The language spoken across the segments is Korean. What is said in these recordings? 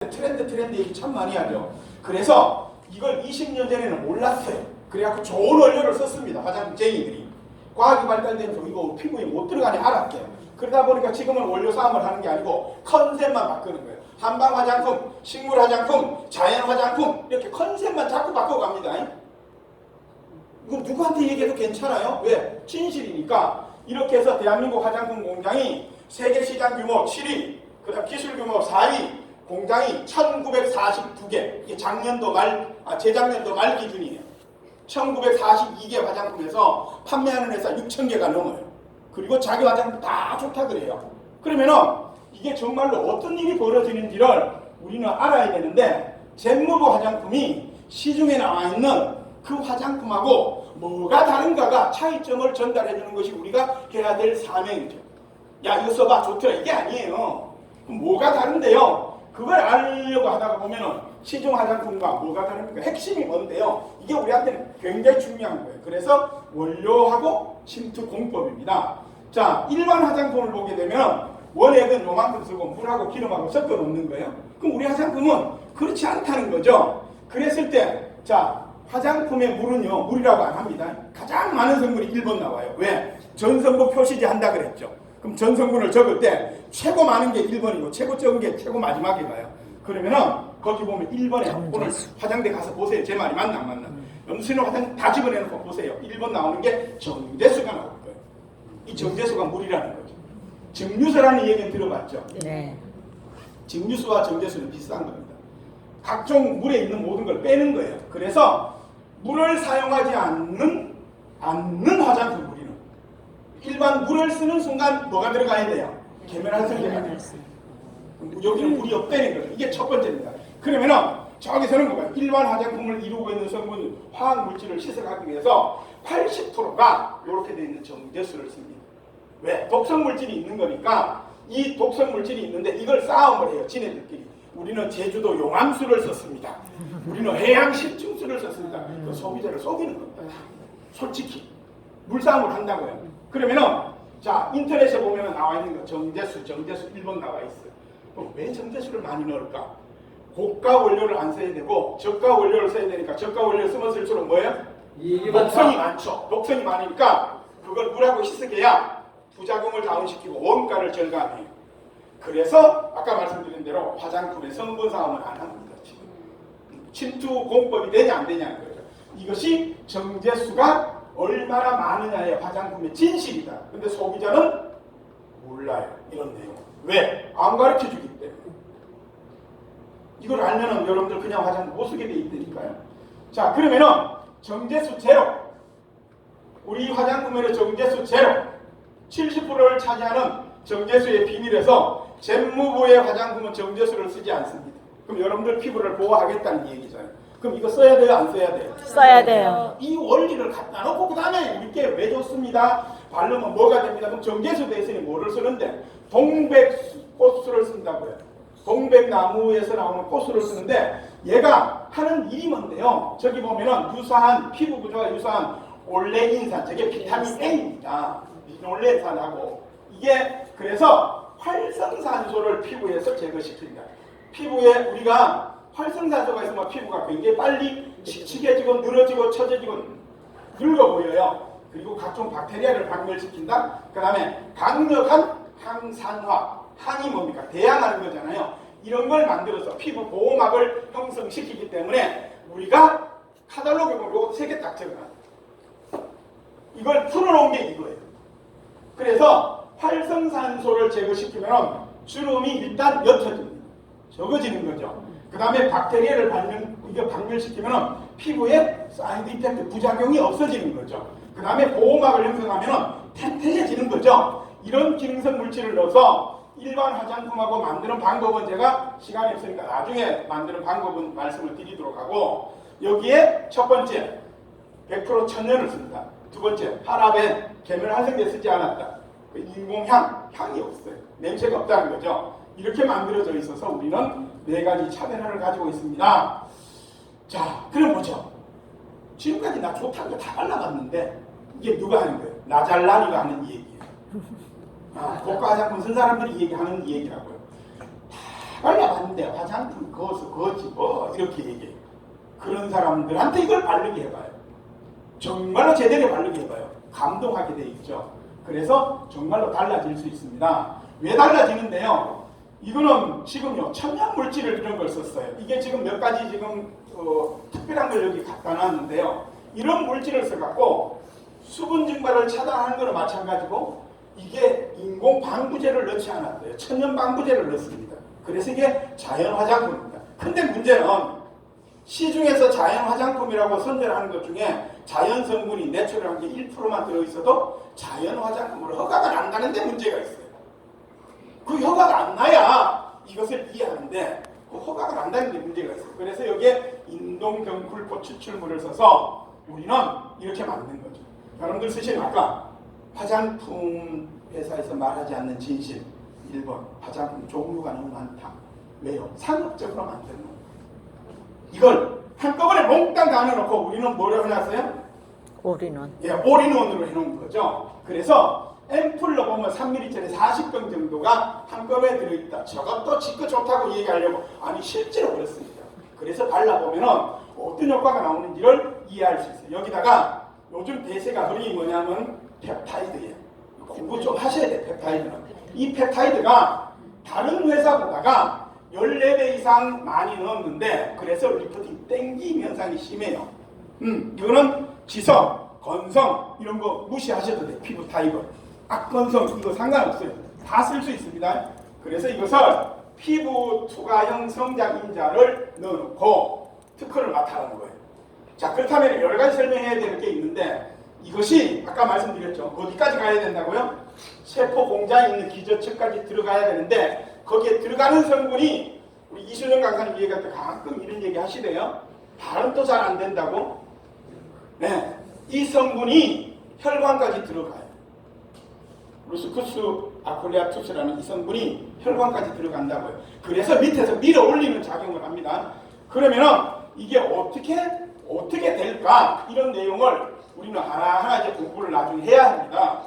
요즘에 트렌드 얘기 참 많이 하죠. 그래서 이걸 20년 전에는 몰랐어요. 그래갖고 좋은 원료를 썼습니다. 화장품쟁이들이. 과학이 발달되면서 이거 피부에 못 들어가니 알았대요. 그러다 보니까 지금은 원료 싸움을 하는 게 아니고 컨셉만 바꾸는 거예요. 한방 화장품, 식물 화장품, 자연 화장품 이렇게 컨셉만 자꾸 바꿔갑니다. 이거 누구한테 얘기해도 괜찮아요? 왜? 진실이니까. 이렇게 해서 대한민국 화장품 공장이 세계 시장 규모 7위, 그 다음 기술 규모 4위, 공장이 1942개, 이게 재작년도 말 기준이에요. 1942개 화장품에서 판매하는 회사 6,000개가 넘어요. 그리고 자기 화장품 다 좋다 그래요. 그러면은 이게 정말로 어떤 일이 벌어지는지를 우리는 알아야 되는데, 젠무브 화장품이 시중에 나와 있는 그 화장품하고 뭐가 다른가가 차이점을 전달해 주는 것이 우리가 해야 될 사명이죠. 야, 이거 써봐, 좋더라, 이게 아니에요. 그럼 뭐가 다른데요? 그걸 알려고 하다가 보면은 시중 화장품과 뭐가 다릅니까? 핵심이 뭔데요? 이게 우리한테는 굉장히 중요한 거예요. 그래서 원료하고 침투 공법입니다. 자, 일반 화장품을 보게 되면 원액은 요만큼 쓰고 물하고 기름하고 섞어 놓는 거예요. 그럼 우리 화장품은 그렇지 않다는 거죠. 그랬을 때, 자, 화장품의 물은요, 물이라고 안 합니다. 가장 많은 성분이 1번 나와요. 왜? 전성분 표시지 한다 그랬죠. 그럼 전성분을 적을 때 최고 많은 게 1번이고 최고 적은 게 최고 마지막에 가요. 그러면은 거기 보면 1번에 오늘 화장대 가서 보세요. 제 말이 맞나 안 맞나. 염수는 화장 다 집어내놓고 보세요. 1번 나오는 게 정제수가 나올 거예요. 이 정제수가 물이라는 거죠. 증류수라는 얘기는 들어봤죠? 네. 증류수와 정제수는 비슷한 겁니다. 각종 물에 있는 모든 걸 빼는 거예요. 그래서 물을 사용하지 않는 화장품, 우리는 일반 물을 쓰는 순간 뭐가 들어가야 돼요? 계면활성제가 들어가요. 여기는 물이 없다는 거죠. 이게 첫 번째입니다. 그러면은 저기서는 뭐가 일반 화장품을 이루고 있는 성분 화학물질을 씻어가기 위해서 80%가 이렇게 되어 있는 정제수를 씁니다. 왜? 독성물질이 있는 거니까. 이 독성물질이 있는데 이걸 싸움을 해요, 지네들끼리. 우리는 제주도 용암수를 썼습니다. 우리는 해양 실증수를 썼습니다. 그 소비자를 속이는 겁니다. 솔직히 물싸움을 한다고요. 그러면은 자, 인터넷에 보면 나와 있는 거 정제수 1번 나와 있어요. 그럼 왜 정제수를 많이 넣을까? 고가 원료를 안 써야 되고 저가 원료를 써야 되니까 저가 원료를 쓰면 쓸수록 뭐예요? 독성이 많죠. 독성이 많으니까 그걸 물하고 씻어야 부작용을 다운시키고 원가를 절감해요. 그래서 아까 말씀드린 대로 화장품의 성분 싸움을 안 합니다. 지금 침투 공법이 되냐 안 되냐는 거죠. 이것이 정제수가 얼마나 많으냐의 화장품의 진실이다. 근데 소비자는 몰라요, 이런 내용. 왜? 안 가르쳐 주기 때문에. 이걸 알면은 여러분들 그냥 화장품 못 쓰게 돼 있다니까요. 자, 그러면은 정제수 제로, 우리 화장품에는 정제수 제로 70%를 차지하는 정제수의 비밀에서 젠무브의 화장품은 정제수를 쓰지 않습니다. 그럼 여러분들 피부를 보호하겠다는 얘기잖아요. 그럼 이거 써야 돼요, 안 써야 돼요? 써야 돼요. 이 원리를 갖다 놓고 그 다음에 우리께 왜 좋습니다, 바르면 뭐가 됩니다. 그럼 정제수 대신에 뭐를 쓰는데 동백꽃수를 쓴다고요. 동백나무에서 나오는 꽃수를 쓰는데 얘가 하는 일이 뭔데요. 저기 보면은 유사한 피부 구조가 유사한 올레인산, 저게 비타민 A입니다. 올레산하고 이게 그래서 활성산소를 피부에서 제거시킵니다. 피부에 우리가 활성산소가 있으면 피부가 굉장히 빨리 칙칙해지고 늘어지고 처져지고 늙어 보여요. 그리고 각종 박테리아를 박멸시킨다. 그 다음에 강력한 항산화, 항이 뭡니까? 대항하는 거잖아요. 이런 걸 만들어서 피부 보호막을 형성시키기 때문에 우리가 카탈로그에 보면 이거 3개 딱 적어놔요. 이걸 풀어놓은 게 이거예요. 그래서 활성산소를 제거시키면 주름이 일단 옅어집니다. 적어지는 거죠. 그 다음에 박테리아를 박멸시키면 피부에 사이드 이펙트, 부작용이 없어지는 거죠. 그 다음에 보호막을 형성하면 탱탱해지는 거죠. 이런 기능성 물질을 넣어서 일반 화장품하고 만드는 방법은 제가 시간이 없으니까 나중에 만드는 방법은 말씀을 드리도록 하고, 여기에 첫 번째 100% 천연을 씁니다. 두 번째 파라벤, 계면활성제 쓰지 않았다. 인공향, 향이 없어요. 냄새가 없다는 거죠. 이렇게 만들어져 있어서 우리는 4가지 차별화를 가지고 있습니다. 자, 그럼 보죠. 지금까지 나 좋다는 거 다 발라봤는데 이게 누가 하는 거예요? 나잘라리가 하는 얘기예요. 고가 화장품 쓴 사람들이 얘기하는 얘기라고요. 다 발라봤는데 화장품 그것은 그거지 뭐 이렇게 얘기해요. 그런 사람들한테 이걸 바르게 해봐요. 정말로 제대로 바르게 해봐요. 감동하게 돼 있죠. 그래서 정말로 달라질 수 있습니다. 왜 달라지는데요? 이거는 지금요 천연 물질을 이런 걸 썼어요. 이게 지금 몇 가지 지금 특별한 걸 여기 갖다 놨는데요. 이런 물질을 써갖고 수분 증발을 차단하는 거는 마찬가지고 이게 인공 방부제를 넣지 않았어요. 천연 방부제를 넣습니다. 그래서 이게 자연 화장품입니다. 근데 문제는 시중에서 자연 화장품이라고 선전하는 것 중에 자연 성분이 내추럴한 게 1%만 들어있어도 자연 화장품으로 허가가 난다는데 문제가 있어요. 그 허가가 안 나야 이것을 이해하는데 그 허가가 난다는 게 문제가 있어요. 그래서 여기에 인동경쿨포 추출물을 써서 우리는 이렇게 만든 거죠. 여러분들 쓰시는 아까 화장품 회사에서 말하지 않는 진실 1번 화장품 종류가 너무 많다. 왜요? 상업적으로 만드는 거예요. 이걸 한꺼번에 몽땅 다 넣어놓고 우리는 뭐라고 해놨어요? 올인원. 예, 올인원으로 해놓은 거죠. 그래서 앰플로 보면 3ml짜리 40병 정도가 한꺼번에 들어있다. 저것도 지껏 좋다고 얘기하려고 아니 실제로 그렇습니다. 그래서 발라보면 어떤 효과가 나오는지를 이해할 수 있어요. 여기다가 요즘 대세가 흔히 뭐냐면 펩타이드예요. 공부 좀 하셔야 돼요. 펩타이드는. 이 펩타이드가 다른 회사보다가 14배 이상 많이 넣었는데 그래서 리프팅 땡김 현상이 심해요. 이거는 지성, 건성 이런 거 무시하셔도 돼요. 피부 타입은. 악건성 이거 상관없어요. 다 쓸 수 있습니다. 그래서 이것을 피부 투과형 성장 인자를 넣어놓고 특허를 맡아라는 거예요. 자, 그렇다면 여러 가지 설명해야 될 게 있는데 이것이 아까 말씀드렸죠. 어디까지 가야 된다고요? 세포 공장에 있는 기저층까지 들어가야 되는데 거기에 들어가는 성분이 우리 이순영 강사님 얘기할 때 가끔 이런 얘기 하시대요. 발음도 잘 안 된다고. 네, 이 성분이 혈관까지 들어가요. 루스쿠스 아콜레아투스라는 이 성분이 혈관까지 들어간다고요. 그래서 밑에서 밀어 올리는 작용을 합니다. 그러면은 이게 어떻게 될까? 이런 내용을 우리는 하나하나 이제 공부를 나중에 해야 합니다.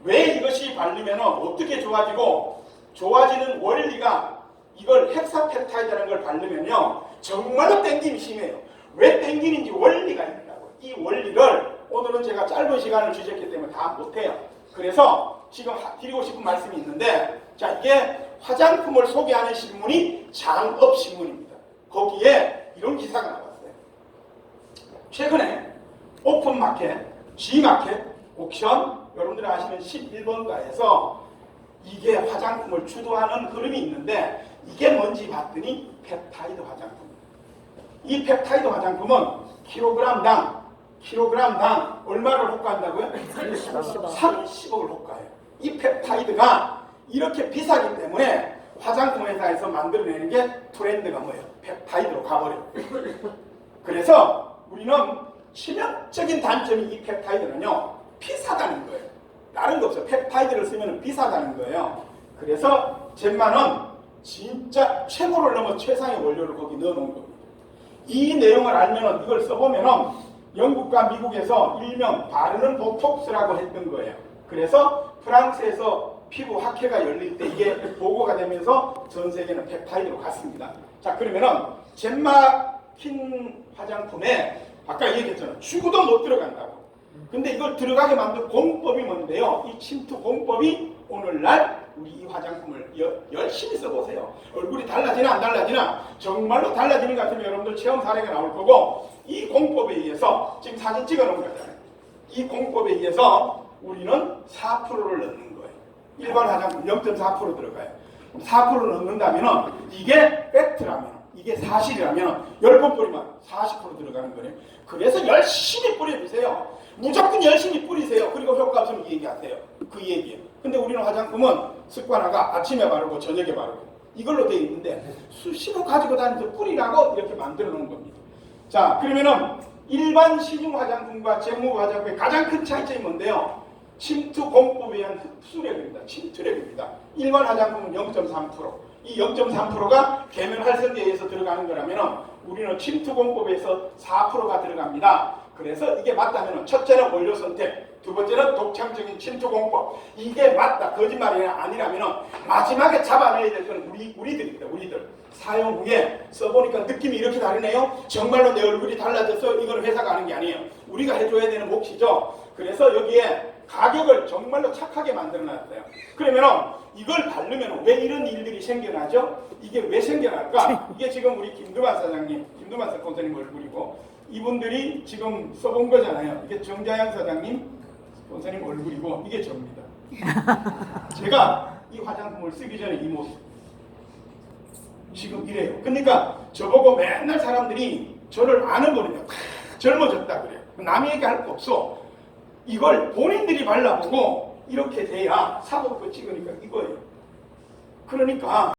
왜 이것이 바르면 어떻게 좋아지고 좋아지는 원리가 이걸 헥사펩타이드라는 걸 바르면요 정말로 땡김이 심해요. 왜 땡기는지 원리가 있다고. 이 원리를 오늘은 제가 짧은 시간을 주셨기 때문에 다 못해요. 그래서 지금 드리고 싶은 말씀이 있는데 자 이게 화장품을 소개하는 신문이 장업신문입니다. 거기에 이런 기사가 나왔어요. 최근에 오픈마켓, G마켓, 옥션 여러분들이 아시는 11번가에서 이게 화장품을 주도하는 흐름이 있는데 이게 뭔지 봤더니 펩타이드 화장품입니다. 이 펩타이드 화장품은 킬로그램당 얼마를 호가한다고요? 30억을 호가해요. 이 펩타이드가 이렇게 비싸기 때문에 화장품 회사에서 만들어내는 게 트렌드가 뭐예요? 펩타이드로 가버려요. 그래서 우리는 치명적인 단점이 이 펩타이드는요 비싸다는 거예요. 다른 거 없어요. 펩타이드를 쓰면 비싸다는 거예요. 그래서 젠마는 진짜 최고를 넘어 최상의 원료를 거기 넣어놓은 겁니다. 이 내용을 알면 이걸 써보면 영국과 미국에서 일명 바르는 보톡스라고 했던 거예요. 그래서 프랑스에서 피부 학회가 열릴 때 이게 보고가 되면서 전 세계는 펩타이드로 갔습니다. 자 그러면은 젠마킨 화장품에 아까 얘기했잖아요. 죽어도 못 들어간다고. 근데 이걸 들어가게 만든 공법이 뭔데요? 이 침투 공법이 오늘날 우리 이 화장품을 열심히 써보세요. 얼굴이 달라지나 안 달라지나 정말로 달라지는 것 같으면 여러분들 체험 사례가 나올 거고 이 공법에 의해서 지금 사진 찍어 놓은 거잖아요. 이 공법에 의해서 우리는 4%를 넣는 거예요. 일반 화장품 0.4% 들어가요. 4%를 넣는다면 이게 팩트라면 이게 사실이라면 10번 뿌리면 40% 들어가는 거예요. 그래서 열심히 뿌려주세요. 무조건 열심히 뿌리세요. 그리고 효과 없으면 얘기하세요. 그 얘기예요. 근데 우리는 화장품은 습관화가 아침에 바르고 저녁에 바르고 이걸로 되어 있는데 수시로 가지고 다니면서 뿌리라고 이렇게 만들어 놓은 겁니다. 자 그러면은 일반 시중 화장품과 제모 화장품의 가장 큰 차이점이 뭔데요? 침투 공법에 의한 흡수력입니다. 침투력입니다. 일반 화장품은 0.3%, 이 0.3%가 계면 활성제에서 들어가는 거라면 우리는 침투공법에서 4%가 들어갑니다. 그래서 이게 맞다면 첫째는 원료 선택, 두 번째는 독창적인 침투공법. 이게 맞다, 거짓말이 아니라면 마지막에 잡아내야 될 건 우리들입니다. 우리들. 사용 후에 써보니까 느낌이 이렇게 다르네요. 정말로 내 얼굴이 달라져서 이건 회사가 하는 게 아니에요. 우리가 해줘야 되는 몫이죠. 그래서 여기에 가격을 정말로 착하게 만들어놨어요. 그러면 이걸 바르면 왜 이런 일들이 생겨나죠? 이게 왜 생겨날까? 이게 지금 우리 김두만 사장님, 김두만 스폰서님 얼굴이고 이분들이 지금 써본 거잖아요. 이게 정자양 사장님, 스폰서님 얼굴이고 이게 저입니다. 제가 이 화장품을 쓰기 전에 이 모습 지금 이래요. 그러니까 저보고 맨날 사람들이 저를 아는 거는요, 다 젊어졌다 그래요. 남이 얘기할 거 없어. 이걸 본인들이 발라보고 이렇게 돼야 사복 거 찍으니까 이거예요. 그러니까